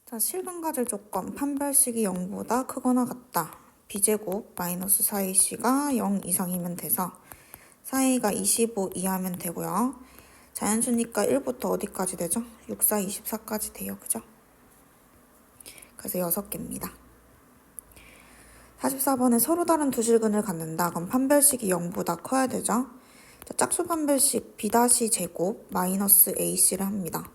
자, 실근 가질 조건 판별식이 0보다 크거나 같다. b제곱 마이너스 4ac가 0 이상이면 돼서 4a가 25 이하면 되고요. 자연수니까 1부터 어디까지 되죠? 6, 4, 24까지 돼요. 그죠? 그래서 6개입니다. 44번에 서로 다른 두 실근을 갖는다. 그럼 판별식이 0보다 커야 되죠? 자, 짝수 판별식 b-제곱 마이너스 ac를 합니다.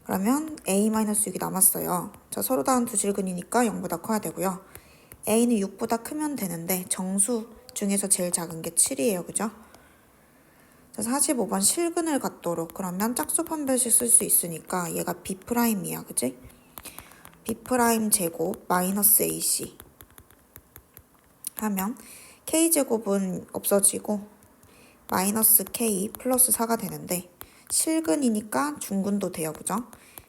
그러면 a-6이 남았어요. 자, 서로 다른 두 실근이니까 0보다 커야 되고요. a는 6보다 크면 되는데 정수 중에서 제일 작은 게 7이에요. 그죠? 자, 45번 실근을 갖도록 그러면 짝수 판별식 쓸 수 있으니까 얘가 b'이야. 그지? b' 제곱 마이너스 ac 하면 k제곱은 없어지고 마이너스 k 플러스 4가 되는데 실근이니까 중근도 돼요. 그죠?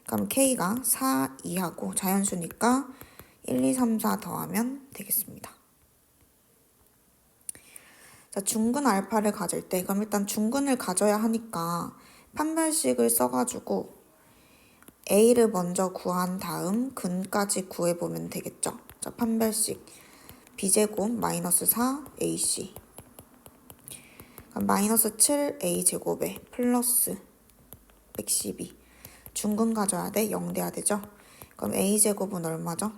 그럼 k가 4 이하고 자연수니까 1, 2, 3, 4 더하면 되겠습니다. 자, 중근 알파를 가질 때 그럼 일단 중근을 가져야 하니까 판별식을 써가지고 a를 먼저 구한 다음 근까지 구해보면 되겠죠. 자, 판별식 b제곱 마이너스 4ac 그럼 마이너스 7a제곱에 플러스 112 중근 가져야 돼? 0 돼야 되죠? 그럼 a제곱은 얼마죠?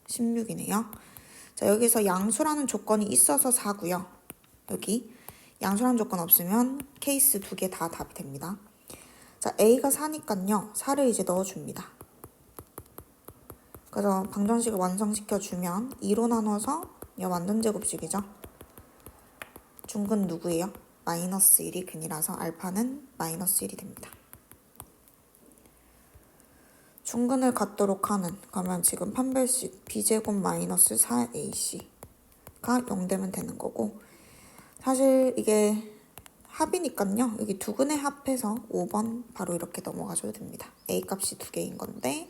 16이네요. 자, 여기서 양수라는 조건이 있어서 4고요. 여기 양수라는 조건 없으면 케이스 2개 다 답이 됩니다. 자, a가 4니까요. 4를 이제 넣어줍니다. 그래서 방정식을 완성시켜주면 2로 나눠서 완전제곱식이죠. 중근 누구예요? 마이너스 1이 근이라서 알파는 마이너스 1이 됩니다. 중근을 갖도록 하는 그러면 지금 판별식 b제곱 마이너스 4ac가 0 되면 되는 거고 사실 이게 합이니까요. 여기 두 근의 합해서 5번 바로 이렇게 넘어가셔도 됩니다. a 값이 2개인 건데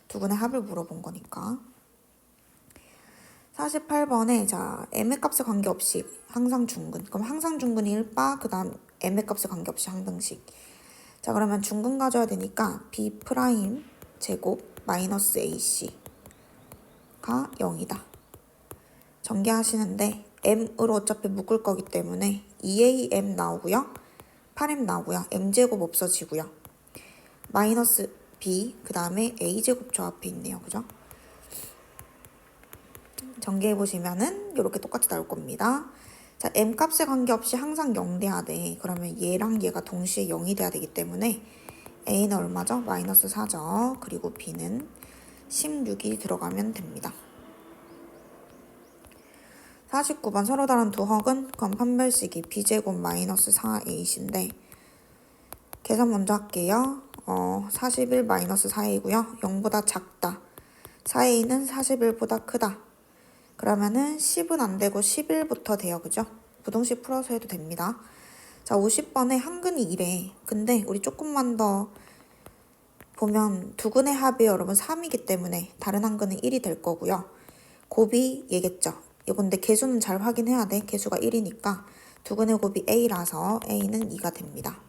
두 근의 합을 물어본 거니까 48번에 자 m의 값에 관계없이 항상 중근 그럼 항상 중근이 1바 그 다음 m의 값에 관계없이 항등식 자 그러면 중근 가져야 되니까 b' 제곱 마이너스 ac가 0이다. 전개하시는데 m으로 어차피 묶을 거기 때문에 2am 나오고요. 8m 나오고요. m제곱 없어지고요. 마이너스 b 그 다음에 a제곱 저 앞에 있네요. 그죠? 전개해보시면은 이렇게 똑같이 나올 겁니다. 자, m 값에 관계없이 항상 0 돼야 돼. 그러면 얘랑 얘가 동시에 0이 돼야 되기 때문에 a는 얼마죠? 마이너스 4죠. 그리고 b는 16이 들어가면 됩니다. 49번 서로 다른 두 헉은 그럼 판별식이 b제곱 마이너스 4ac인데 계산 먼저 할게요. 41 마이너스 4a고요. 0보다 작다. 4a는 41보다 크다. 그러면은 10은 안 되고 11부터 돼요. 그죠? 부동식 풀어서 해도 됩니다. 자, 50번에 한 근이 1에 근데 우리 조금만 더 보면 두 근의 합이 여러분 3이기 때문에 다른 한 근은 1이 될 거고요. 곱이 얘겠죠. 이건데 개수는 잘 확인해야 돼. 개수가 1이니까 두 근의 곱이 a라서 a는 2가 됩니다.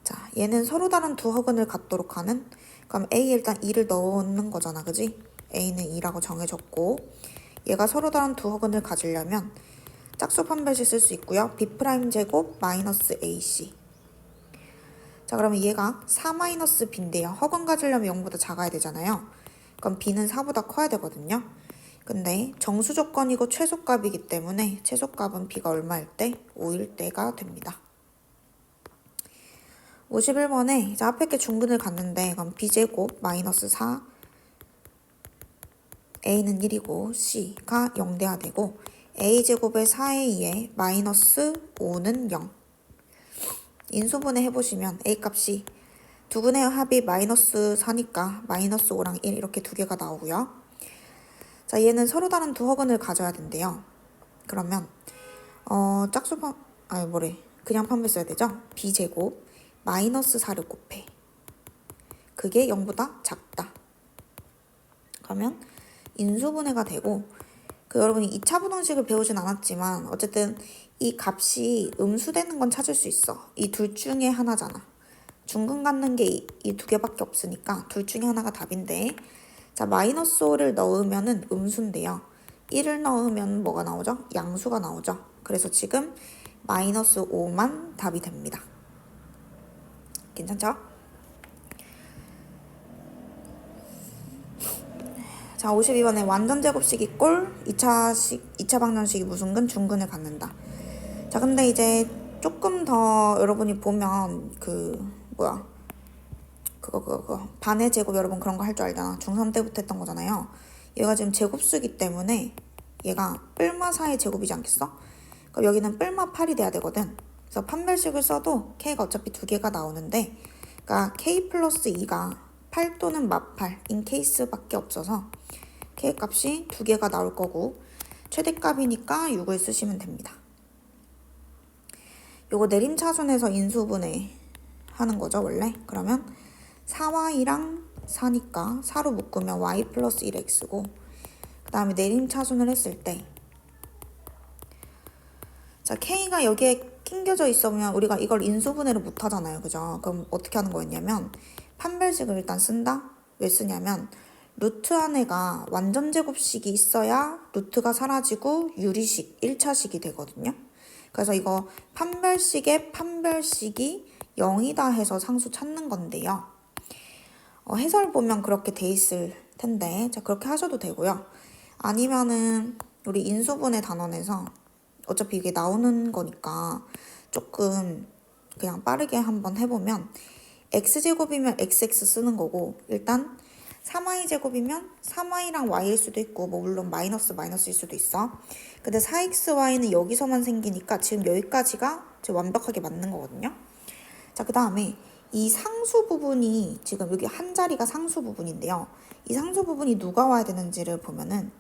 자, 얘는 서로 다른 두 허근을 갖도록 하는 그럼 a에 일단 2를 넣는 거잖아. 그지? a는 2라고 정해졌고 얘가 서로 다른 두 허근을 가지려면 짝수 판별식 쓸 수 있고요. b'제곱 마이너스 ac 자 그러면 얘가 4-b인데요. 허근 가지려면 0보다 작아야 되잖아요. 그럼 b는 4보다 커야 되거든요. 근데 정수 조건이고 최소값이기 때문에 최소값은 b가 얼마일 때? 5일 때가 됩니다. 51번에 이제 앞에 게 중근을 갖는데 그럼 b제곱 마이너스 4 a는 1이고 c가 0 돼야 되고 a제곱의 4a에 마이너스 5는 0 인수분해 해보시면 a 값이 두 근의 합이 마이너스 4니까 마이너스 5랑 1 이렇게 두 개가 나오고요. 자 얘는 서로 다른 두 허근을 가져야 된대요. 그러면 그냥 판별 써야 되죠. b제곱 마이너스 4를 곱해. 그게 0보다 작다. 그러면 인수분해가 되고 여러분이 2차 부등식을 배우진 않았지만 어쨌든 이 값이 음수되는 건 찾을 수 있어. 이 둘 중에 하나잖아. 중근 갖는 게 이 두 개밖에 없으니까 둘 중에 하나가 답인데, 자, 마이너스 5를 넣으면은 음수인데요. 1을 넣으면 뭐가 나오죠? 양수가 나오죠. 그래서 지금 마이너스 5만 답이 됩니다. 괜찮죠? 자, 52번에 완전 제곱식이 꼴, 2차 방정식이 무슨 근, 중근을 갖는다. 자, 근데 이제 조금 더 여러분이 보면 그거 반의 제곱, 여러분 그런 거 할 줄 알잖아. 중3 때부터 했던 거잖아요. 얘가 지금 제곱수기 때문에 얘가 뿔마 4의 제곱이지 않겠어? 그럼 여기는 뿔마 8이 돼야 되거든. 그래서 판별식을 써도 k가 어차피 두 개가 나오는데, 그러니까 k 플러스 2가 8 또는 마8 인 케이스밖에 없어서 k 값이 두 개가 나올 거고, 최대값이니까 6을 쓰시면 됩니다. 요거 내림차순에서 인수분해 하는 거죠, 원래. 그러면 4y랑 4니까 4로 묶으면 y 플러스 1x고, 그 다음에 내림차순을 했을 때, 자, k가 여기에 낑겨져 있으면 우리가 이걸 인수분해를 못 하잖아요, 그죠? 그럼 어떻게 하는 거였냐면, 판별식을 일단 쓴다? 왜 쓰냐면, 루트 안에가 완전 제곱식이 있어야 루트가 사라지고 유리식, 1차식이 되거든요. 그래서 이거 판별식의 판별식이 0이다 해서 상수 찾는 건데요. 해설 보면 그렇게 돼 있을 텐데, 자, 그렇게 하셔도 되고요. 아니면은 우리 인수분해 단원에서 어차피 이게 나오는 거니까 조금 그냥 빠르게 한번 해보면, x제곱이면 xx 쓰는 거고, 일단 3y제곱이면 3y랑 y일 수도 있고, 뭐 물론 마이너스일 수도 있어. 근데 4xy는 여기서만 생기니까 지금 여기까지가 지금 완벽하게 맞는 거거든요. 자, 그 다음에 이 상수 부분이, 지금 여기 한 자리가 상수 부분인데요. 이 상수 부분이 누가 와야 되는지를 보면은,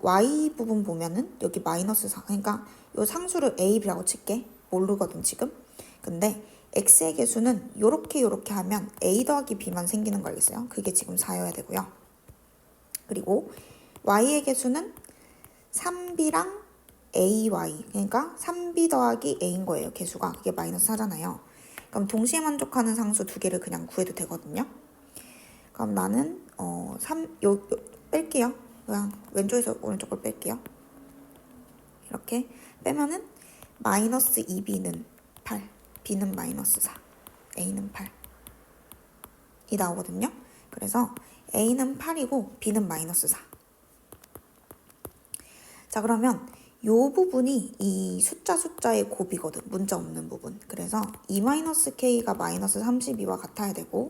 y 부분 보면은 여기 마이너스 4, 그러니까 이 상수를 a라고 칠게. 모르거든 지금. 근데 x의 개수는 요렇게 하면 a 더하기 b만 생기는 거 알겠어요? 그게 지금 4여야 되고요. 그리고 y의 개수는 3b랑 ay, 그러니까 3b 더하기 a인 거예요. 개수가. 그게 마이너스 4잖아요. 그럼 동시에 만족하는 상수 두 개를 그냥 구해도 되거든요. 그럼 나는 뺄게요. 그냥 왼쪽에서 오른쪽을 뺄게요. 이렇게 빼면은 마이너스 2b는 8, b는 마이너스 4, a는 8이 나오거든요. 그래서 a는 8이고 b는 마이너스 4. 자, 그러면 요 부분이 이 숫자의 곱이거든. 문자 없는 부분. 그래서 2-k가 마이너스 32와 같아야 되고,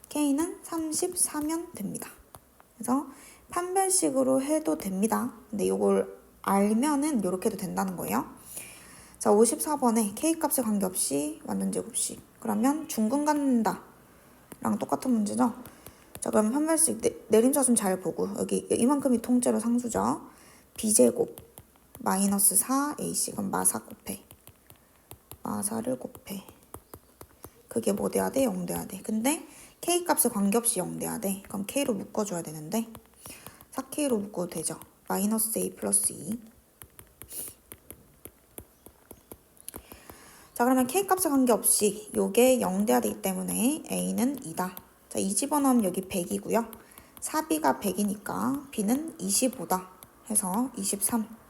k는 34면 됩니다. 그래서 판별식으로 해도 됩니다. 근데 이걸 알면은 이렇게 해도 된다는 거예요. 자, 54번에 k값에 관계없이 완전 제곱식. 그러면 중근 갖는다 랑 똑같은 문제죠. 자, 그럼 판별식 내림차순 잘 보고, 여기 이만큼이 통째로 상수죠. b제곱 마이너스 4ac, 그럼 마4 곱해. 마4를 곱해. 그게 뭐 돼야 돼? 0 돼야 돼. 근데 k값에 관계없이 0 돼야 돼. 그럼 k로 묶어줘야 되는데 4k로 묶어도 되죠. 마이너스 a 플러스 2. 자, 그러면 k값에 관계없이 요게 0 돼야 되기 때문에 a는 2다. 자, 2 집어넣으면 여기 100이고요. 4b가 100이니까 b는 25다 해서 23.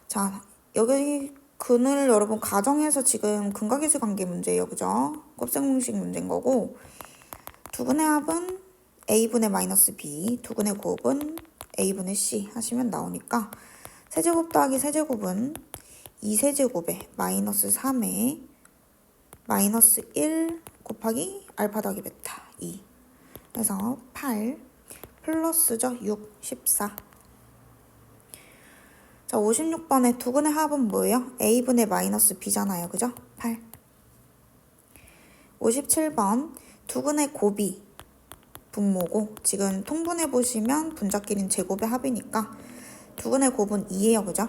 자, 여기 근을 여러분 가정해서 지금 근각계수 관계 문제예요. 그죠? 곱셈 공식 문제인 거고, 두근의 합은 a분의 마이너스 b, 두근의 곱은 a분의 c 하시면 나오니까 세제곱 더하기 세제곱은 2세제곱에 마이너스 3에 마이너스 1 곱하기 알파 더하기 베타 2. 그래서 8 플러스죠. 6, 14. 자, 56번에 두근의 합은 뭐예요? a분의 마이너스 b잖아요. 그죠? 8. 57번 두근의 곱이 분모고, 지금 통분해 보시면 분자끼리는 제곱의 합이니까 두근의 곱은 2예요. 그죠?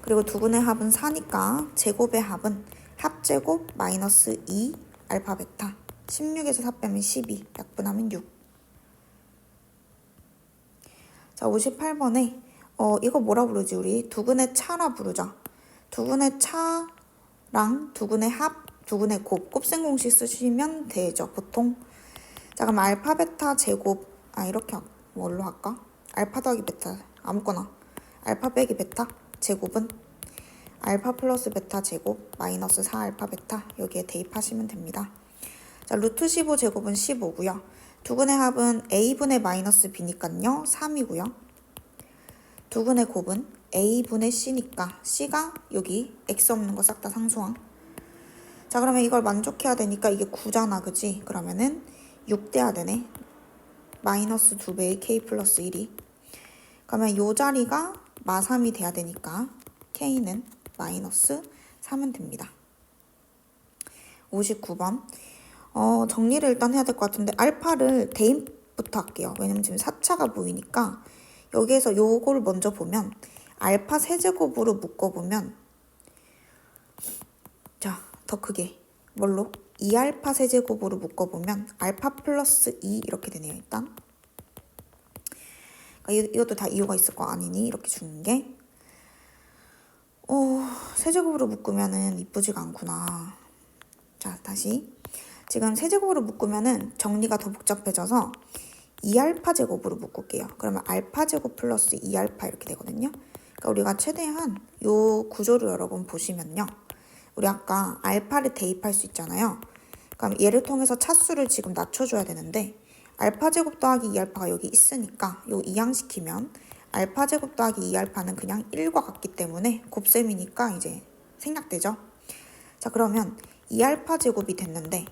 그리고 두근의 합은 4니까 제곱의 합은 합제곱 마이너스 2 알파 베타. 16에서 4 빼면 12, 약분하면 6. 자, 58번에 이거 뭐라 부르지? 우리 두근의 차라 부르죠. 두근의 차랑 두근의 합, 두근의 곱셈 공식 쓰시면 되죠, 보통. 자, 그럼 알파 베타 제곱, 이렇게 뭘로 할까? 알파 더하기 베타, 아무거나. 알파 빼기 베타 제곱은 알파 플러스 베타 제곱 마이너스 4알파 베타, 여기에 대입하시면 됩니다. 자, 루트 15 제곱은 15고요. 두근의 합은 a분의 마이너스 b니까요 3이고요. 두근의 곱은 a분의 c니까 c가 여기 x 없는 거 싹 다 상수항. 자, 그러면 이걸 만족해야 되니까 이게 9잖아, 그지? 그러면은 6 돼야 되네. 마이너스 2배의 k 플러스 1이. 그러면 요 자리가 마3이 돼야 되니까 k는 마이너스 3은 됩니다. 59번. 정리를 일단 해야 될 것 같은데 알파를 대입부터 할게요. 왜냐면 지금 4차가 보이니까 여기에서 요거를 먼저 보면 알파 세제곱으로 묶어보면, 자, 더 크게 뭘로? 2알파 세제곱으로 묶어보면 알파 플러스 2 이렇게 되네요. 일단 이것도 다 이유가 있을 거 아니니 이렇게 주는 게. 세제곱으로 묶으면은 이쁘지가 않구나. 자, 다시. 지금 세제곱으로 묶으면은 정리가 더 복잡해져서 2알파 제곱으로 묶을게요. 그러면 알파 제곱 플러스 2알파 이렇게 되거든요. 그러니까 우리가 최대한 요 구조를 여러분 보시면요. 우리 아까 알파를 대입할 수 있잖아요. 그럼 얘를 통해서 차수를 지금 낮춰줘야 되는데 알파 제곱 더하기 2알파가 여기 있으니까 요 이항시키면 알파 제곱 더하기 2알파는 그냥 1과 같기 때문에 곱셈이니까 이제 생략되죠. 자, 그러면 2알파 제곱이 됐는데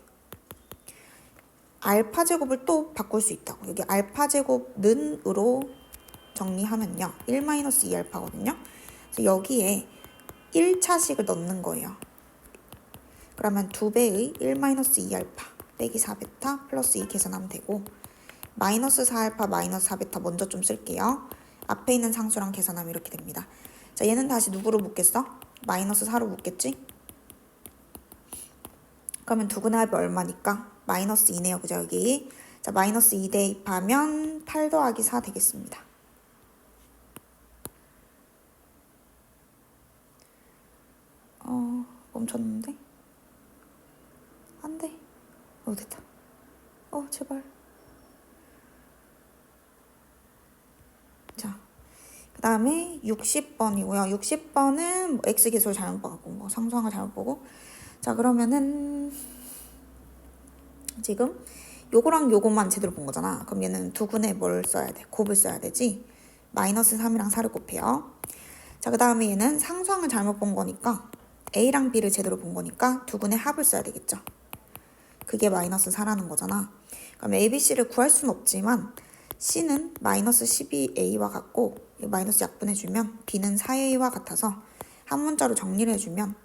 알파 제곱을 또 바꿀 수 있다고. 여기 알파 제곱는으로 정리하면요. 1-2알파거든요. 그래서 여기에 1차식을 넣는 거예요. 그러면 2배의 1-2알파 빼기 4베타 플러스 2 계산하면 되고, 마이너스 4알파 마이너스 4베타 먼저 좀 쓸게요. 앞에 있는 상수랑 계산하면 이렇게 됩니다. 자, 얘는 다시 누구로 묶겠어? 마이너스 4로 묶겠지? 그러면 두근의 합이 얼마니까? 마이너스 2네요. 그죠, 여기? 자, 마이너스 2 대입하면 8 더하기 4 되겠습니다. 멈췄는데? 안 돼. 됐다. 제발. 자, 그 다음에 60번이고요. 60번은 뭐 x 계수를 잘못 봐갖고 뭐 상수항을 잘못 보고. 자, 그러면은 지금 요거랑 요것만 제대로 본 거잖아. 그럼 얘는 두근에 뭘 써야 돼? 곱을 써야 되지. 마이너스 3이랑 4를 곱해요. 자, 그 다음에 얘는 상수항을 잘못 본 거니까 a랑 b를 제대로 본 거니까 두근의 합을 써야 되겠죠. 그게 마이너스 4라는 거잖아. 그럼 a, b, c를 구할 수는 없지만 c는 마이너스 12a와 같고 마이너스 약분해주면 b는 4a와 같아서 한 문자로 정리를 해주면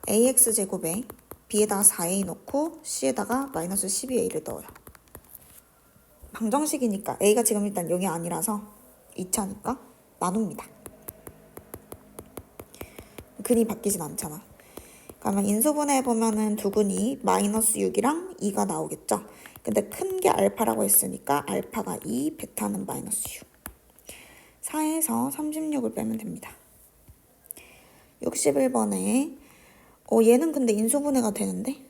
ax제곱에 b에다가 4a 넣고 c에다가 마이너스 12a를 넣어요. 방정식이니까 a가 지금 일단 0이 아니라서 2차니까 나눕니다. 근이 바뀌진 않잖아. 그러면 인수분해 보면은 두근이 마이너스 6이랑 2가 나오겠죠. 근데 큰 게 알파라고 했으니까 알파가 2, 베타는 마이너스 6. 4에서 36을 빼면 됩니다. 61번에 얘는 근데 인수분해가 되는데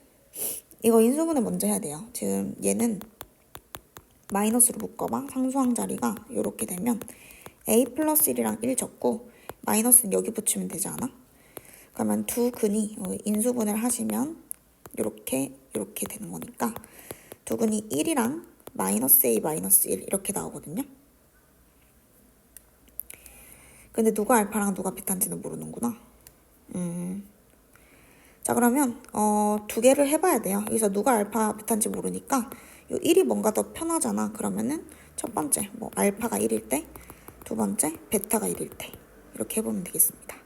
이거 인수분해 먼저 해야 돼요. 지금 얘는 마이너스로 묶어봐. 상수항 자리가 이렇게 되면 a 플러스 1이랑 1 적고 마이너스는 여기 붙이면 되지 않아? 그러면 두 근이 인수분해를 하시면 이렇게 되는 거니까 두 근이 1이랑 마이너스 a 마이너스 1 이렇게 나오거든요. 근데 누가 알파랑 누가 베타인지는 모르는구나. 자, 그러면 두 개를 해봐야 돼요. 여기서 누가 알파 베타인지 모르니까 요 1이 뭔가 더 편하잖아. 그러면은 첫 번째 뭐 알파가 1일 때, 두 번째 베타가 1일 때 이렇게 해보면 되겠습니다.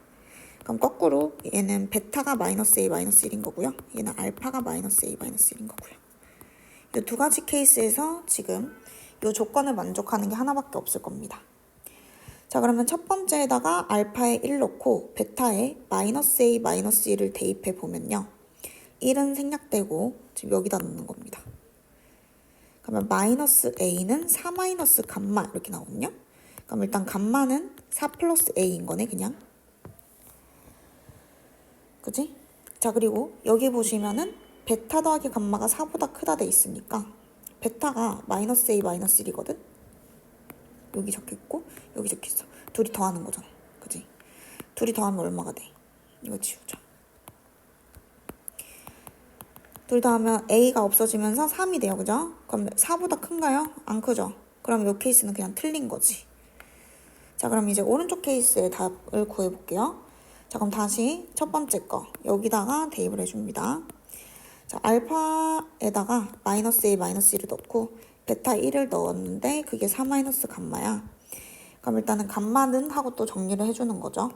그럼 거꾸로 얘는 베타가 마이너스 a 마이너스 1인 거고요. 얘는 알파가 마이너스 a 마이너스 1인 거고요. 이 두 가지 케이스에서 지금 이 조건을 만족하는 게 하나밖에 없을 겁니다. 자, 그러면 첫 번째에다가 알파에 1 넣고 베타에 마이너스 a 마이너스 1을 대입해 보면요. 1은 생략되고 지금 여기다 넣는 겁니다. 그러면 마이너스 a는 4 마이너스 감마 이렇게 나오거든요. 그럼 일단 감마는 4 플러스 a인 거네, 그냥. 그지? 자, 그리고 여기 보시면은 베타 더하기 감마가 4보다 크다 돼 있으니까 베타가 마이너스 A 마이너스 1이거든? 여기 적혀있고 여기 적혀있어. 둘이 더하는 거잖아. 그지? 둘이 더하면 얼마가 돼? 이거 지우자. 둘 더하면 A가 없어지면서 3이 돼요. 그죠? 그럼 4보다 큰가요? 안 크죠? 그럼 이 케이스는 그냥 틀린 거지. 자, 그럼 이제 오른쪽 케이스의 답을 구해볼게요. 자, 그럼 다시 첫 번째 거 여기다가 대입을 해줍니다. 자, 알파에다가 마이너스 A 마이너스 1을 넣고 베타 1을 넣었는데 그게 4 마이너스 감마야. 그럼 일단은 감마는 하고 또 정리를 해주는 거죠.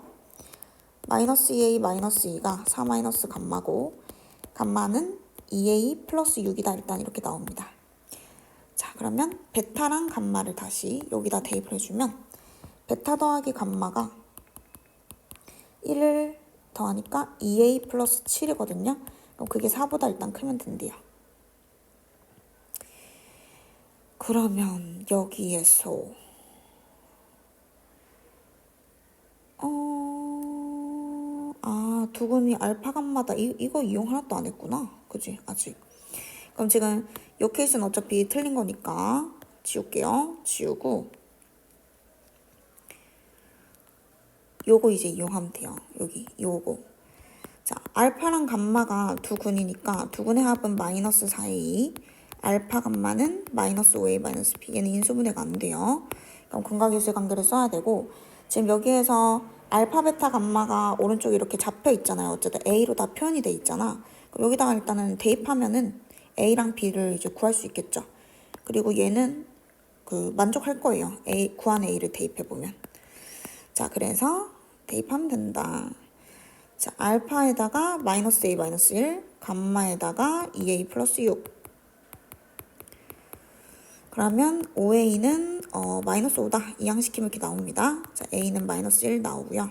마이너스 2A 마이너스 2가 4 마이너스 감마고 감마는 2A 플러스 6이다. 일단 이렇게 나옵니다. 자, 그러면 베타랑 감마를 다시 여기다 대입을 해주면 베타 더하기 감마가 1을 더하니까 2A 플러스 7이거든요. 그럼 그게 4보다 일단 크면 된대요. 그러면 여기에서 두근이 알파 감마다 이거 이용 하나도 안 했구나. 그지? 아직. 그럼 지금 이 케이스는 어차피 틀린 거니까 지울게요. 지우고 요거 이제 이용하면 돼요. 여기 요거. 자, 알파랑 감마가 두 근이니까 두 근의 합은 마이너스 4A. 알파 감마는 마이너스 5A 마이너스 B. 얘는 인수분해가 안 돼요. 그럼 근각계수의 관계를 써야 되고 지금 여기에서 알파 베타 감마가 오른쪽에 이렇게 잡혀 있잖아요. 어쨌든 A로 다 표현이 돼 있잖아. 그럼 여기다가 일단은 대입하면은 A랑 B를 이제 구할 수 있겠죠. 그리고 얘는 만족할 거예요. 구한 A를 대입해보면. 자, 그래서 대입하면 된다. 자, 알파에다가 마이너스 A 마이너스 1, 감마에다가 2A 플러스 6. 그러면 5A는 마이너스 5다. 이항시키면 이렇게 나옵니다. 자, A는 마이너스 1 나오고요.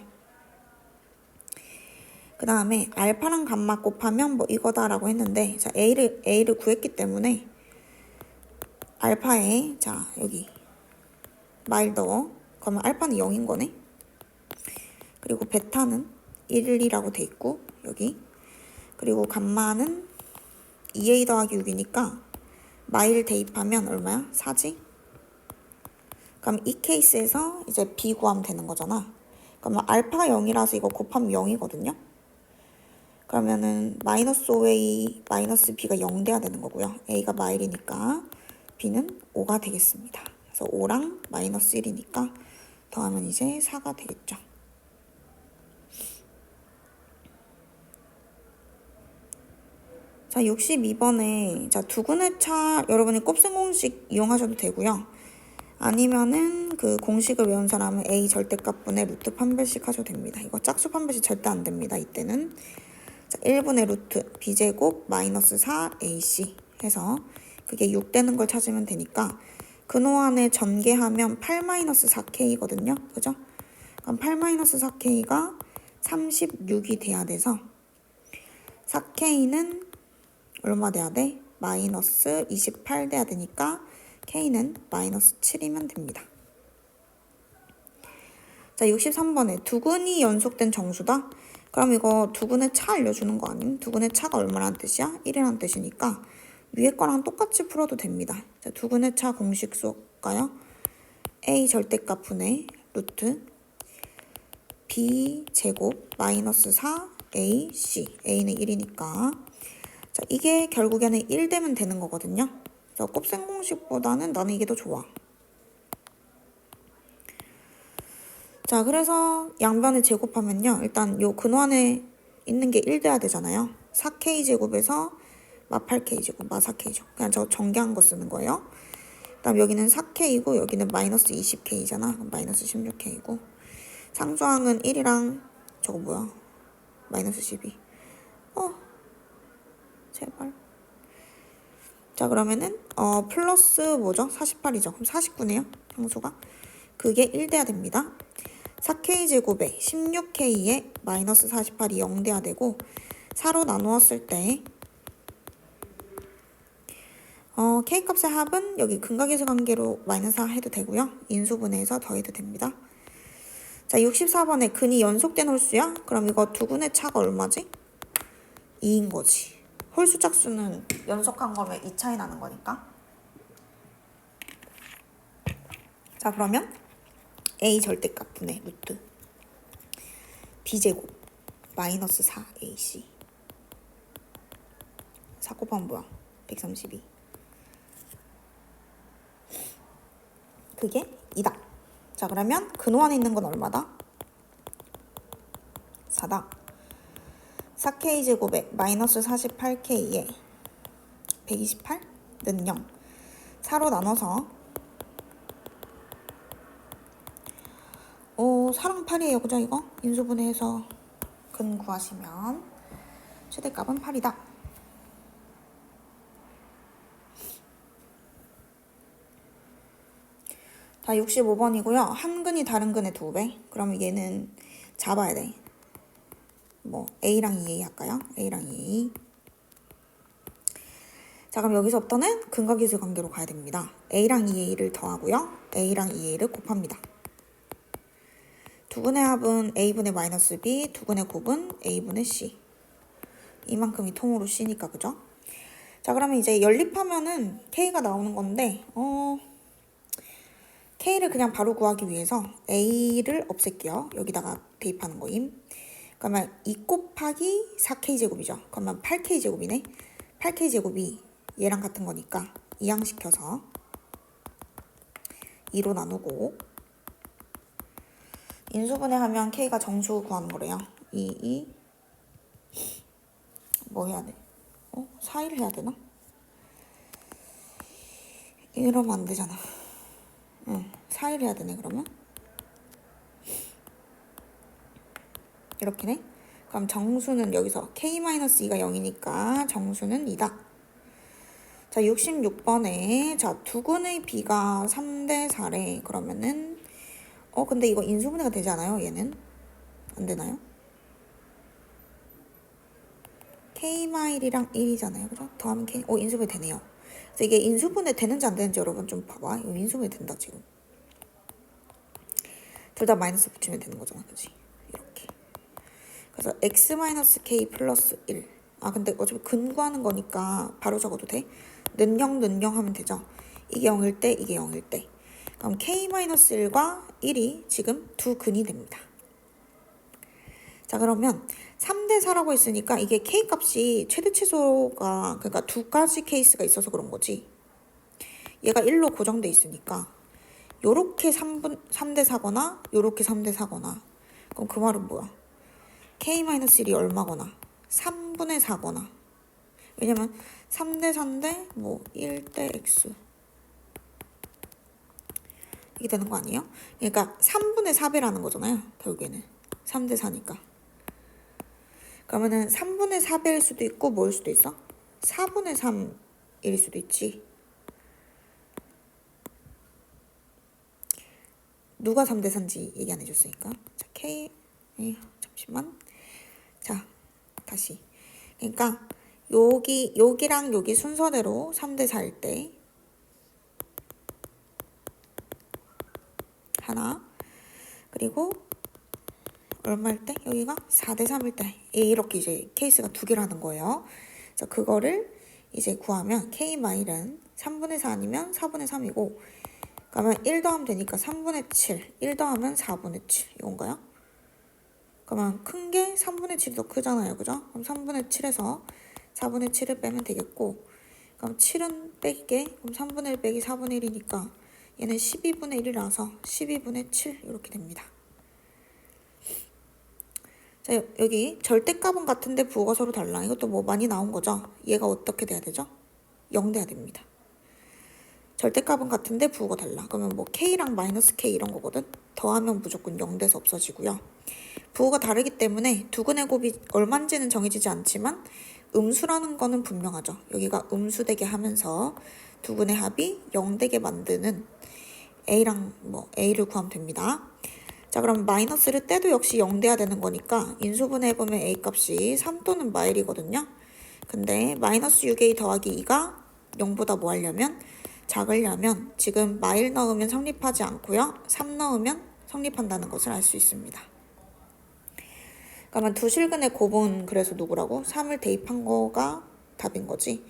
그 다음에 알파랑 감마 곱하면 뭐 이거다라고 했는데 자, A를 구했기 때문에 알파에 자, 여기 마일 넣어. 그러면 알파는 0인 거네. 그리고 베타는 1이라고 돼 있고 여기. 그리고 감마는 2A 더하기 6이니까 마일 대입하면 얼마야? 4지? 그럼 이 케이스에서 이제 B 구하면 되는 거잖아. 그러면 알파가 0이라서 이거 곱하면 0이거든요. 그러면은 마이너스 5A 마이너스 B가 0 돼야 되는 거고요. A가 마일이니까 B는 5가 되겠습니다. 그래서 5랑 마이너스 1이니까 더하면 이제 4가 되겠죠. 자, 62번에 자, 두근의 차 여러분이 곱셈 공식 이용하셔도 되고요. 아니면은 그 공식을 외운 사람은 A 절대값분의 루트 판별식 하셔도 됩니다. 이거 짝수 판별식 절대 안 됩니다. 이때는 자, 1분의 루트 B제곱 마이너스 4AC 해서 그게 6 되는 걸 찾으면 되니까 근호안에 전개하면 8 마이너스 4K거든요. 그죠? 그럼 8 마이너스 4K가 36이 돼야 돼서 4K는 얼마 돼야 돼? 마이너스 28 돼야 되니까 K는 마이너스 7이면 됩니다. 자, 63번에 두근이 연속된 정수다? 그럼 이거 두근의 차 알려주는 거 아님? 두근의 차가 얼마라는 뜻이야? 1이라는 뜻이니까 위에 거랑 똑같이 풀어도 됩니다. 자, 두근의 차 공식 수업가요? A 절대값 분의 루트 B 제곱 마이너스 4 AC. A는 1이니까 자, 이게 결국에는 1 되면 되는 거거든요. 그래서 곱셈 공식보다는 나는 이게 더 좋아. 자, 그래서 양변을 제곱하면요. 일단 요 근원에 있는 게 1 돼야 되잖아요. 4K제곱에서 마 8K제곱, 마 4K제곱. 그냥 저 전개한 거 쓰는 거예요. 그 다음 여기는 4K이고 여기는 마이너스 20K잖아. 마이너스 16K고. 상수항은 1이랑 저거 뭐야? 마이너스 12. 제발. 자, 그러면은 플러스 뭐죠? 48이죠. 그럼 49네요. 상수가. 그게 1 돼야 됩니다. 4K제곱에 16K에 마이너스 48이 0 돼야 되고 4로 나누었을 때 K값의 합은 여기 근각계수 관계로 마이너스 4 해도 되고요. 인수분해해서 더해도 됩니다. 자, 64번에 근이 연속된 홀수야? 그럼 이거 두근의 차가 얼마지? 2인 거지. 홀수 짝수는 연속한 거면 2 차이 나는 거니까. 자, 그러면 a 절대값 분의 루트 b제곱 마이너스 4ac 4 곱하면 뭐야? 132. 그게 2다. 자, 그러면 근호 안에 있는 건 얼마다? 4다. 4k 제곱에 마이너스 48k에 128는 0. 4로 나눠서 4랑 8이에요. 그죠? 이거 인수분해해서 근 구하시면 최대값은 8이다. 자, 65번이고요. 한 근이 다른 근의 2배. 그러면 얘는 잡아야 돼. 뭐 A랑 2A 할까요? A랑 2A. 자, 그럼 여기서부터는 근과 기술 관계로 가야 됩니다. A랑 2A를 더하고요. A랑 2A를 곱합니다. 두 근의 합은 A분의 마이너스 B, 두 근의 곱은 A분의 C. 이만큼이 통으로 C니까, 그죠? 자, 그러면 이제 연립하면은 K가 나오는 건데, K를 그냥 바로 구하기 위해서 A를 없앨게요. 여기다가 대입하는 거임. 그러면 2 곱하기 4K제곱이죠. 그러면 8K제곱이네. 8K제곱이 얘랑 같은 거니까 이항시켜서 2로 나누고 인수분해하면 K가 정수 구하는 거래요. 2 뭐 해야 돼? 4일 해야 되나? 이러면 안 되잖아. 4일 해야 되네, 그러면. 이렇게네. 그럼 정수는 여기서 K-2가 0이니까 정수는 2다. 자, 66번에 자, 두 근의 B가 3대 4래. 그러면은 근데 이거 인수분해가 되지 않아요? 얘는? 안 되나요? K-1이랑 1이잖아요. 그죠? 더하면 K, 인수분해 되네요. 그래서 이게 인수분해 되는지 안 되는지 여러분 좀 봐봐. 이거 인수분해 된다, 지금. 둘 다 마이너스 붙이면 되는 거잖아, 그치? 이렇게. 그래서 x-k 플러스 1. 근데 어차피 근 구하는 거니까 바로 적어도 돼? 는 0, 는 0 하면 되죠? 이게 0일 때, 이게 0일 때. 그럼 k-1과 1이 지금 두 근이 됩니다. 자, 그러면 3대 4라고 했으니까 이게 K값이 최대 최소가 그러니까 두 가지 케이스가 있어서 그런 거지. 얘가 1로 고정돼 있으니까 요렇게 3대 4거나 요렇게 3대 4거나 그럼 그 말은 뭐야? K-1이 얼마거나 3분의 4거나 왜냐면 3대 4인데 뭐 1대 X 이게 되는 거 아니에요? 그러니까 3분의 4배라는 거잖아요. 결국에는 3대 4니까. 그러면은 3분의 4배일 수도 있고 뭐일 수도 있어? 4분의 3일 수도 있지. 누가 3대 4인지 얘기 안 해줬으니까. 자, 잠시만. 자, 다시. 그러니까 여기랑 여기 순서대로 3대 4일 때 하나, 그리고 얼마일 때? 여기가 4대 3일 때 이렇게 이제 케이스가 두 개라는 거예요. 자, 그거를 이제 구하면 K-1은 3분의 4 아니면 4분의 3이고 그러면 1 더하면 되니까 3분의 7, 1 더하면 4분의 7 이건가요? 그러면 큰 게 3분의 7이 더 크잖아요. 그죠? 그럼 3분의 7에서 4분의 7을 빼면 되겠고 그럼 7은 뺄게. 그럼 3분의 1 빼기 4분의 1이니까 얘는 12분의 1이라서 12분의 7 이렇게 됩니다. 자, 여기 절대값은 같은데 부호가 서로 달라. 이것도 뭐 많이 나온 거죠? 얘가 어떻게 돼야 되죠? 0 돼야 됩니다. 절대값은 같은데 부호가 달라. 그러면 뭐 K랑 마이너스 K 이런 거거든? 더하면 무조건 0 돼서 없어지고요. 부호가 다르기 때문에 두 근의 곱이 얼마인지는 정해지지 않지만 음수라는 거는 분명하죠. 여기가 음수되게 하면서 두 근의 합이 0 되게 만드는 A랑 A를 구하면 됩니다. 자, 그럼 마이너스를 떼도 역시 0 돼야 되는 거니까 인수분해 해보면 A값이 3 또는 마일이거든요. 근데 마이너스 6A 더하기 2가 0보다 뭐 하려면 작으려면 지금 마일 넣으면 성립하지 않고요. 3 넣으면 성립한다는 것을 알 수 있습니다. 그러면 두 실근의 곱은 그래서 누구라고? 3을 대입한 거가 답인 거지.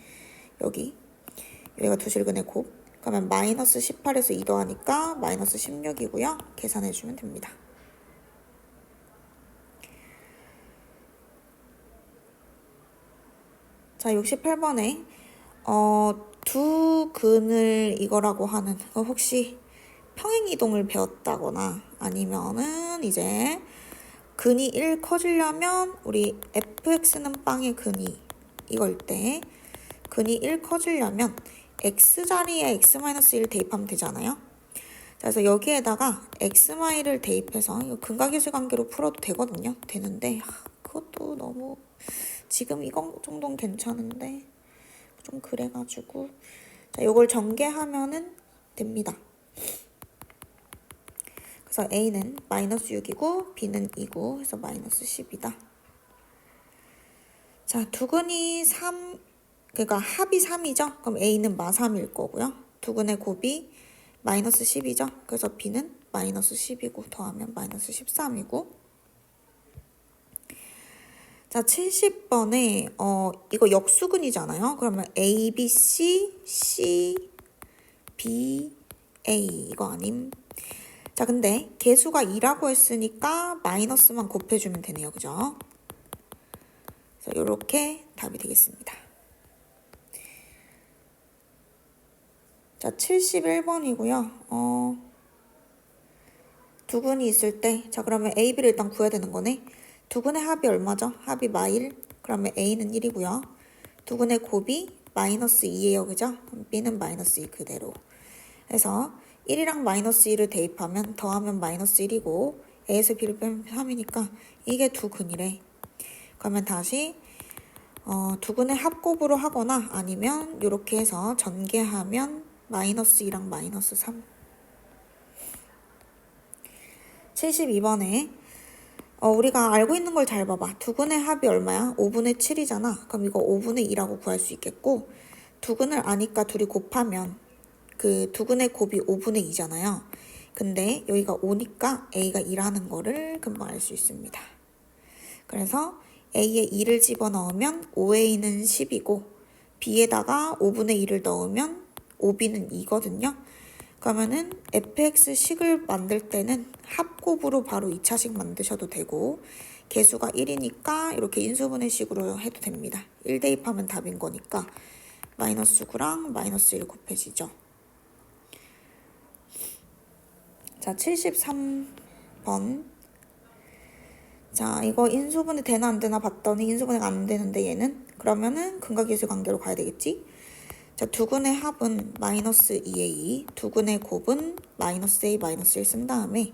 여기가 두 실근의 곱. 그러면 마이너스 18에서 2 더하니까 마이너스 16이고요. 계산해주면 됩니다. 자, 68번에 두 근을 이거라고 하는 혹시 평행이동을 배웠다거나 아니면은 이제 근이 1 커지려면 우리 fx는 빵의 근이 이걸 때 근이 1 커지려면 x자리에 x-1 대입하면 되잖아요. 그래서 여기에다가 x-를 대입해서 이거 근각이수 관계로 풀어도 되거든요. 되는데 그것도 너무 지금 이거 정도는 괜찮은데 좀 그래가지고 자, 요걸 전개하면은 됩니다. 그래서 a는 마이너스 6이고 b는 2고 해서 마이너스 10이다. 자, 두근이 3, 그러니까 합이 3이죠. 그럼 a는 마3일 거고요. 두근의 곱이 마이너스 10이죠. 그래서 b는 마이너스 10이고 더하면 마이너스 13이고 자, 70번에 이거 역수근이잖아요. 그러면 A, B, C, C, B, A 이거 아님? 자, 근데 개수가 2라고 했으니까 마이너스만 곱해주면 되네요. 그죠? 그래서 이렇게 답이 되겠습니다. 자, 71번이고요. 두근이 있을 때, 자, 그러면 A, B를 일단 구해야 되는 거네. 두근의 합이 얼마죠? 합이 마1. 그러면 A는 1이고요. 두근의 곱이 마이너스 2예요. 그죠? 그럼 B는 마이너스 2 그대로. 그래서 1이랑 마이너스 2를 대입하면 더하면 마이너스 1이고 A에서 B를 빼면 3이니까 이게 두근이래. 그러면 다시 두근의 합곱으로 하거나 아니면 이렇게 해서 전개하면 마이너스 2랑 마이너스 3. 72번에 우리가 알고 있는 걸 잘 봐봐. 두근의 합이 얼마야? 5분의 7이잖아. 그럼 이거 5분의 2라고 구할 수 있겠고 두근을 아니까 둘이 곱하면 그 두근의 곱이 5분의 2잖아요. 근데 여기가 5니까 A가 2라는 거를 금방 알 수 있습니다. 그래서 A에 2를 집어넣으면 5A는 10이고 B에다가 5분의 2를 넣으면 5B는 2거든요. 그러면은 fx식을 만들 때는 합곱으로 바로 2차식 만드셔도 되고 개수가 1이니까 이렇게 인수분해 식으로 해도 됩니다. 1 대입하면 답인 거니까 마이너스 9랑 마이너스 1 곱해지죠. 자, 73번. 자, 이거 인수분해 되나 안 되나 봤더니 인수분해가 안 되는데 얘는 그러면은 근각이수 관계로 가야 되겠지. 자, 두근의 합은 마이너스 2a, 두근의 곱은 마이너스 a 마이너스 1 쓴 다음에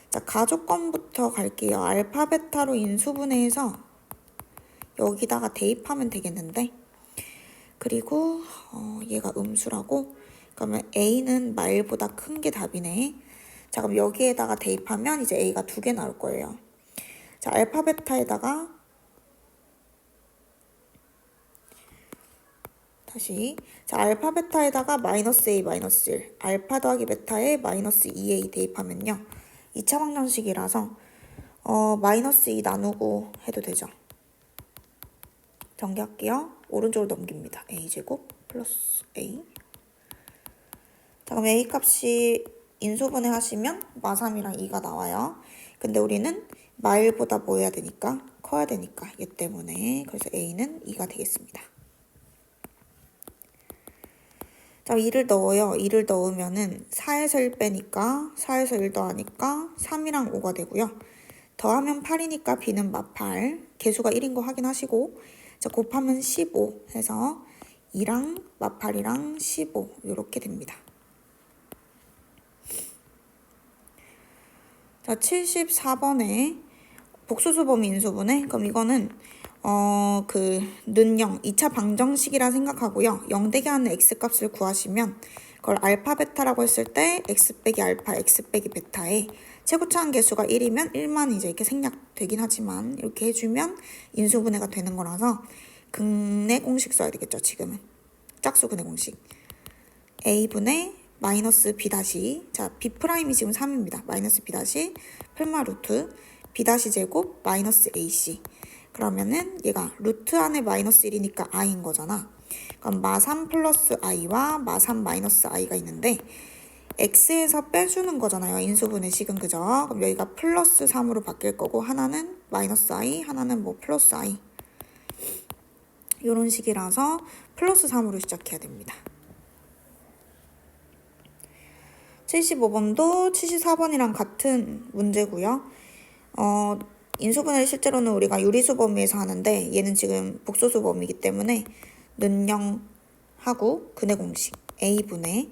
자, 가족권부터 갈게요. 알파, 베타로 인수분해해서 여기다가 대입하면 되겠는데 그리고 얘가 음수라고 그러면 a는 말보다 큰 게 답이네. 자, 그럼 여기에다가 대입하면 이제 a가 2개 나올 거예요. 자, 알파, 베타에다가 다시 자, 알파 베타에다가 마이너스 a 마이너스 1 알파 더하기 베타에 마이너스 2a 대입하면요 2차 방정식이라서 마이너스 2 나누고 해도 되죠. 전개할게요. 오른쪽으로 넘깁니다. a제곱 플러스 a. 자, 그럼 a 값이 인수분해 하시면 마3이랑 2가 나와요. 근데 우리는 마일보다 뭐 해야 되니까? 커야 되니까 얘 때문에 그래서 a는 2가 되겠습니다. 자, 2를 넣어요. 2를 넣으면은 4에서 1 빼니까 4에서 1 더하니까 3이랑 5가 되고요. 더하면 8이니까 b는 마8. 개수가 1인 거 확인하시고 자, 곱하면 15 해서 2랑 마8이랑 15 이렇게 됩니다. 자, 74번에 복수수범위 인수분해. 그럼 이거는 는영 2차 방정식이라 생각하고요. 0 되게 하는 x값을 구하시면 그걸 알파 베타라고 했을 때 x 빼기 알파 x 빼기 베타에 최고차항 개수가 1이면 1만 이제 이렇게 생략되긴 하지만 이렇게 해주면 인수분해가 되는 거라서 근의 공식 써야 되겠죠. 지금은 짝수 근의 공식 a분의 마이너스 b 다시 자 b 프라임이 지금 3입니다. 마이너스 b 다시 플마 루트 B-제곱 마이너스 AC. 그러면은 얘가 루트 안에 마이너스 1이니까 i인 거잖아. 그럼 마3 플러스 i와 마3 마이너스 i가 있는데 x에서 빼주는 거잖아요. 인수분해식은 그죠? 그럼 여기가 플러스 3으로 바뀔 거고 하나는 마이너스 i, 하나는 뭐 플러스 i. 이런 식이라서 플러스 3으로 시작해야 됩니다. 75번도 74번이랑 같은 문제고요. 인수분해를 실제로는 우리가 유리수 범위에서 하는데 얘는 지금 복소수 범위이기 때문에 는영하고 근의 공식 a분의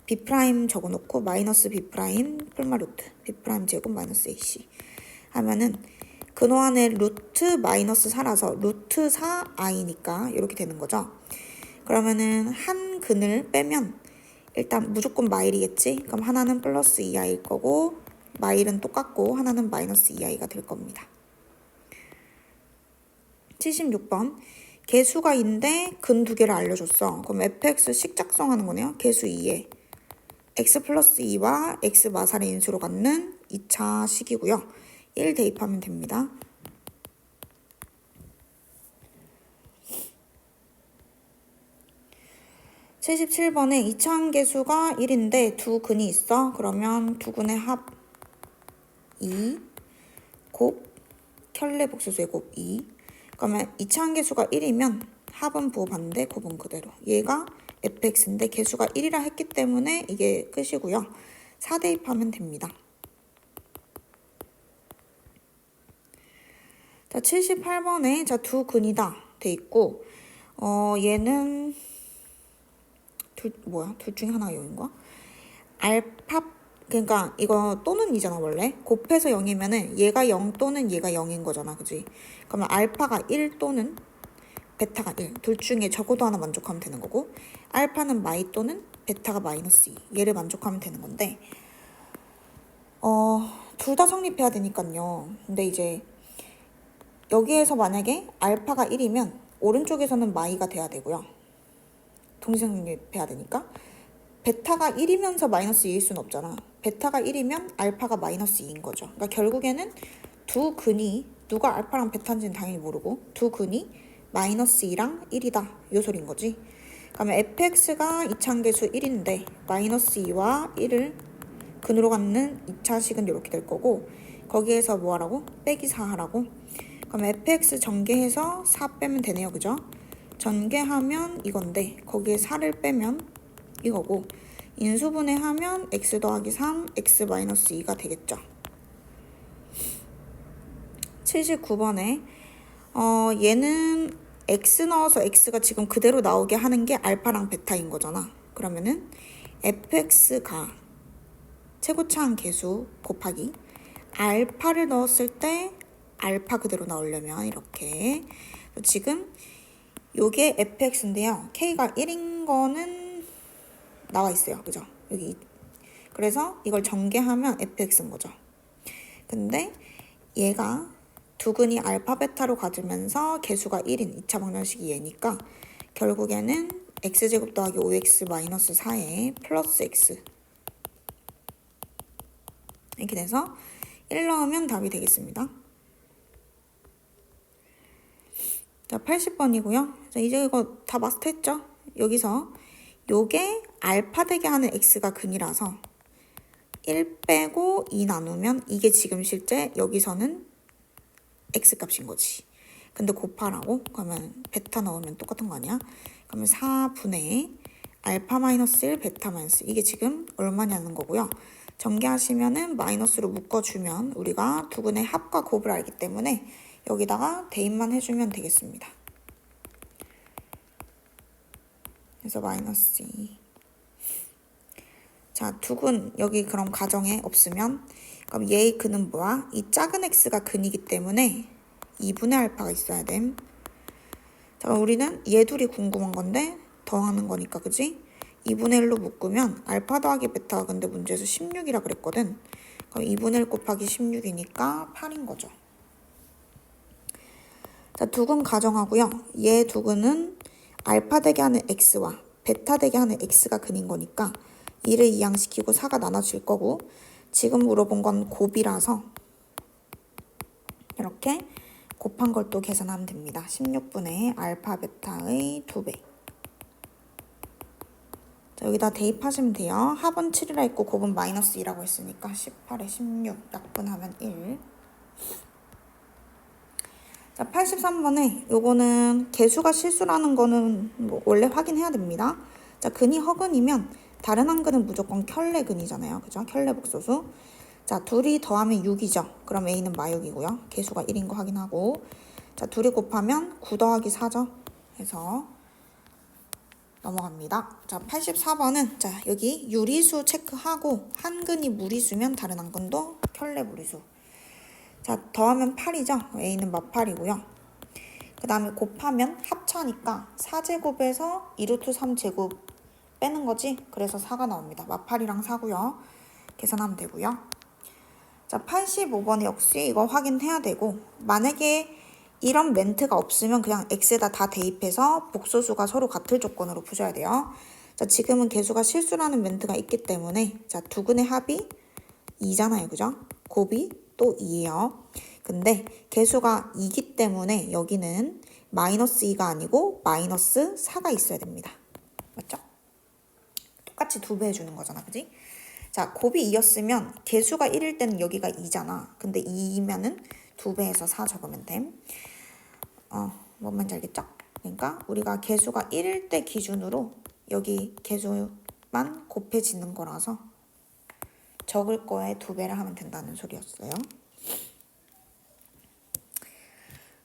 b' 적어놓고 마이너스 b' 풀마루트 b' 제곱 마이너스 ac 하면은 근호 안에 루트 마이너스 4라서 루트 4i니까 이렇게 되는 거죠. 그러면은 한 근을 빼면 일단 무조건 마일이겠지? 그럼 하나는 플러스 2i일 거고 마일은 똑같고 하나는 마이너스 2i가 될 겁니다. 76번 개수가인데 근 두 개를 알려줬어. 그럼 fx식 작성하는 거네요. 개수 2에 x 플러스 2와 x 마살의 인수로 갖는 2차 식이고요. 1 대입하면 됩니다. (77번에) 2차 개수가 1인데 두 근이 있어. 그러면 두 근의 합 2 곱 켤레 복소수의 곱 2. 그러면 2차 개수가 1이면 합은 부호반대 곱은 그대로. 얘가 fx인데 개수가 1이라 했기 때문에 이게 끝이고요. 4 대입하면 됩니다. 자, 78번에 자, 두 근이다 돼 있고 얘는 둘 중에 하나가 0인가? 알파 그러니까 이거 또는이잖아 원래. 곱해서 0이면은 얘가 0 또는 얘가 0인 거잖아. 그지? 그러면 알파가 1 또는 베타가 1. 둘 중에 적어도 하나 만족하면 되는 거고 알파는 마이 또는 베타가 마이너스 2. 얘를 만족하면 되는 건데 둘 다 성립해야 되니까요. 근데 이제 여기에서 만약에 알파가 1이면 오른쪽에서는 마이가 돼야 되고요. 동시 성립해야 되니까 베타가 1이면서 마이너스 2일 수는 없잖아. 베타가 1이면 알파가 마이너스 2인 거죠. 그러니까 결국에는 두 근이 누가 알파랑 베타인지는 당연히 모르고 두 근이 마이너스 2랑 1이다. 이 소리인 거지. 그러면 fx가 이차계수 1인데 마이너스 2와 1을 근으로 갖는 2차식은 이렇게 될 거고 거기에서 뭐 하라고? 빼기 4 하라고. 그럼 fx 전개해서 4 빼면 되네요. 그죠? 전개하면 이건데 거기에 4를 빼면 이거고 인수분해하면 x 더하기 3, x 마이너스 2가 되겠죠. 79번에 얘는 x 넣어서 x가 지금 그대로 나오게 하는 게 알파랑 베타인 거잖아. 그러면은 fx가 최고차항 계수 곱하기 알파를 넣었을 때 알파 그대로 나오려면 이렇게 지금 요게 fx인데요. k가 1인 거는 나와 있어요. 그죠? 여기 그래서 이걸 전개하면 fx인 거죠. 근데 얘가 두 근이 알파 베타로 가지면서 개수가 1인 2차 방정식이 얘니까 결국에는 x제곱 더하기 5x 마이너스 4에 플러스 x 이렇게 돼서 1 넣으면 답이 되겠습니다. 자, 80번이고요. 자, 이제 이거 다 마스터했죠? 여기서 요게 알파 되게 하는 x가 근이라서 1 빼고 2 나누면 이게 지금 실제 여기서는 x값인 거지. 근데 곱하라고? 그러면 베타 넣으면 똑같은 거 아니야? 그러면 4분의 알파 마이너스 1 베타 마이너스 이게 지금 얼마냐는 거고요. 전개하시면은 마이너스로 묶어주면 우리가 두 근의 합과 곱을 알기 때문에 여기다가 대입만 해주면 되겠습니다. 그래서 마이너스 2. 자, 두 근 여기 그럼 가정에 없으면 그럼 얘의 근은 뭐야? 이 작은 x가 근이기 때문에 2분의 알파가 있어야 됨. 자, 그럼 우리는 얘 둘이 궁금한 건데 더하는 거니까 그지? 2분의 1로 묶으면 알파 더하기 베타가 근데 문제에서 16이라 그랬거든. 그럼 2분의 1 곱하기 16이니까 8인 거죠. 자, 두 근 가정하고요. 얘 두 근은 알파 되게 하는 x와 베타 되게 하는 x가 근인 거니까 2를 이항시키고 4가 나눠질 거고 지금 물어본 건 곱이라서 이렇게 곱한 걸 또 계산하면 됩니다. 16분의 알파 베타의 2배. 자, 여기다 대입하시면 돼요. 합은 7이라 했고 곱은 마이너스 2라고 했으니까 18에 16 약분하면 1. 자, 83번에 요거는 개수가 실수라는 거는 뭐 원래 확인해야 됩니다. 자, 근이 허근이면 다른 한 근은 무조건 켤레근이잖아요. 그죠? 켤레 복소수. 자, 둘이 더하면 6이죠. 그럼 A는 마육이고요. 개수가 1인 거 확인하고. 자, 둘이 곱하면 9 더하기 4죠. 해서 넘어갑니다. 자, 84번은 자, 여기 유리수 체크하고 한 근이 무리수면 다른 한 근도 켤레 무리수. 자, 더하면 8이죠. A는 마8이고요. 그 다음에 곱하면 합차니까 4제곱에서 2루트 3제곱 빼는 거지. 그래서 4가 나옵니다. 마8이랑 4고요. 계산하면 되고요. 자, 85번에 역시 이거 확인해야 되고, 만약에 이런 멘트가 없으면 그냥 x에다 다 대입해서 복소수가 서로 같을 조건으로 푸셔야 돼요. 자, 지금은 개수가 실수라는 멘트가 있기 때문에 자, 두 근의 합이 2잖아요. 그죠? 곱이 또 2예요. 근데 개수가 2기 때문에 여기는 마이너스 2가 아니고 마이너스 4가 있어야 됩니다. 맞죠? 똑같이 2배 해주는 거잖아. 그지? 자, 곱이 2였으면 개수가 1일 때는 여기가 2잖아. 근데 2이면은 2배에서 4 적으면 됨. 뭔 말인지 알겠죠? 그러니까 우리가 개수가 1일 때 기준으로 여기 개수만 곱해지는 거라서 적을 거에 2배를 하면 된다는 소리였어요.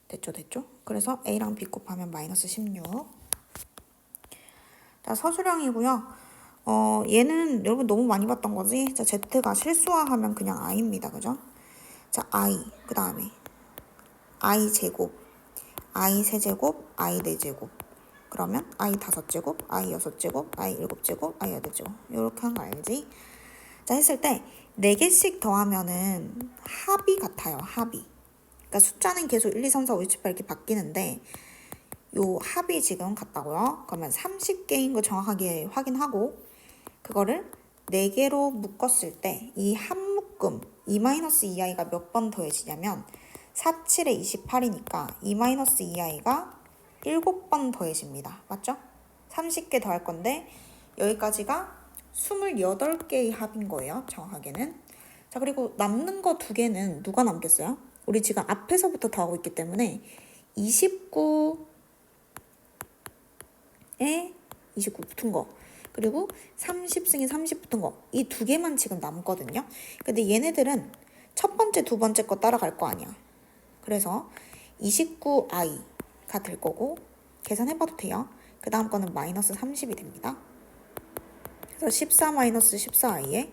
됐죠? 그래서 A랑 B 곱하면 마이너스 16. 자, 서술형이고요. 얘는 여러분 너무 많이 봤던 거지? 자, Z가 실수화하면 그냥 I입니다. 그죠? 자, I. 그 다음에 I 제곱, I 세제곱, I 4제곱. 그러면 I 5제곱, I 6제곱, I 7제곱, I 8제곱. 이렇게 한 거 알지? 자, 했을 때 4개씩 더하면은 합이 같아요. 합이. 그러니까 숫자는 계속 1, 2, 3, 4, 5, 6, 7, 8 이렇게 바뀌는데 요 합이 지금 같다고요. 그러면 30개인 거 정확하게 확인하고 그거를 4개로 묶었을 때 이 한 묶음 2-2i가 몇 번 더해지냐면 4, 7에 28이니까 2-2i가 7번 더해집니다. 맞죠? 30개 더할 건데 여기까지가 28개의 합인 거예요. 정확하게는. 자, 그리고 남는 거 2개는 누가 남겼어요? 우리 지금 앞에서부터 더하고 있기 때문에 29에 29 붙은 거 그리고 30승에 30 붙은 거 이 2개만 지금 남거든요. 근데 얘네들은 첫 번째, 두 번째 거 따라갈 거 아니야. 그래서 29i가 될 거고 계산해봐도 돼요. 그 다음 거는 마이너스 30이 됩니다. 그래서 14 마이너스 14i에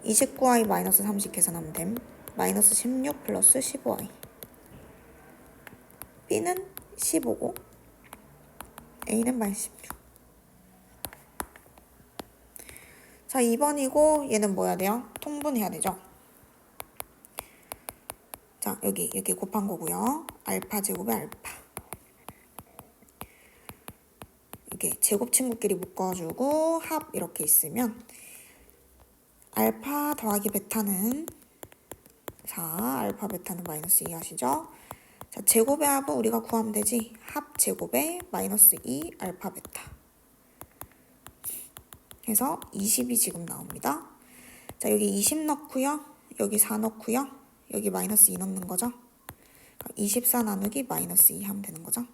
29i 마이너스 30 계산하면 됨. 마이너스 16 플러스 15i. B는 15고 A는 마이너스 16. 자, 2번이고 얘는 뭐 해야 돼요? 통분해야 되죠. 자, 여기 곱한 거고요. 알파 제곱에 알파. 이렇게 제곱 친구끼리 묶어주고 합 이렇게 있으면 알파 더하기 베타는 4, 알파 베타는 마이너스 2 하시죠. 자, 제곱의 합은 우리가 구하면 되지. 합 제곱에 마이너스 2 알파 베타. 해서 20이 지금 나옵니다. 자, 여기 20 넣고요. 여기 4 넣고요. 여기 마이너스 2 넣는 거죠. 24 나누기 마이너스 2 하면 되는 거죠.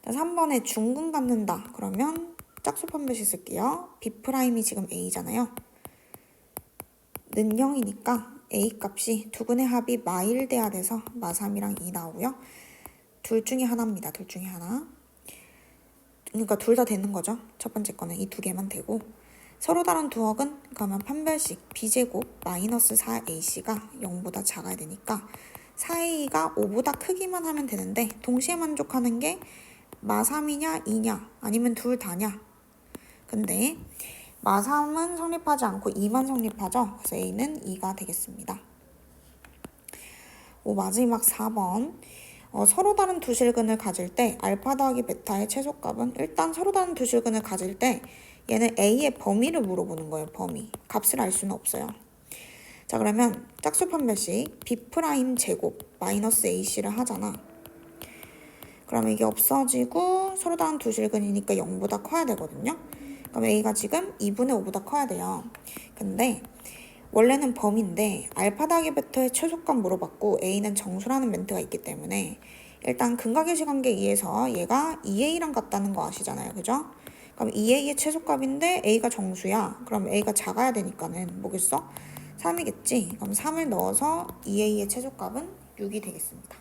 자, 3번에 중근 갖는다. 그러면 짝수 판별식 쓸게요. B'이 지금 A잖아요. 는 0이니까 A 값이 두 근의 합이 마1 돼야 돼서 마3이랑 2 나오고요. 둘 중에 하나입니다. 둘 중에 하나. 그러니까 둘 다 되는 거죠. 첫 번째 거는 이 2개만 되고 서로 다른 두억은 그러면 판별식 B제곱 마이너스 4AC가 0보다 작아야 되니까 4A가 5보다 크기만 하면 되는데 동시에 만족하는 게 마3이냐 2냐 아니면 둘 다냐. 근데 마3은 성립하지 않고 2만 성립하죠. 그래서 A는 2가 되겠습니다. 마지막 4번. 서로 다른 두 실근을 가질 때 알파 더하기 베타의 최소값은 일단 서로 다른 두 실근을 가질 때 얘는 A의 범위를 물어보는 거예요. 범위. 값을 알 수는 없어요. 자, 그러면 짝수 판별식 B' 제곱 마이너스 AC를 하잖아. 그러면 이게 없어지고 서로 다른 두 실근이니까 0보다 커야 되거든요. 그럼 A가 지금 2분의 5보다 커야 돼요. 근데 원래는 범인데 알파 더하기 베타의 최소값 물어봤고 A는 정수라는 멘트가 있기 때문에 일단 근각의시 관계 2에서 얘가 2A랑 같다는 거 아시잖아요. 그죠? 그럼 2A의 최소값인데 A가 정수야. 그럼 A가 작아야 되니까는 뭐겠어? 3이겠지? 그럼 3을 넣어서 2A의 최소값은 6이 되겠습니다.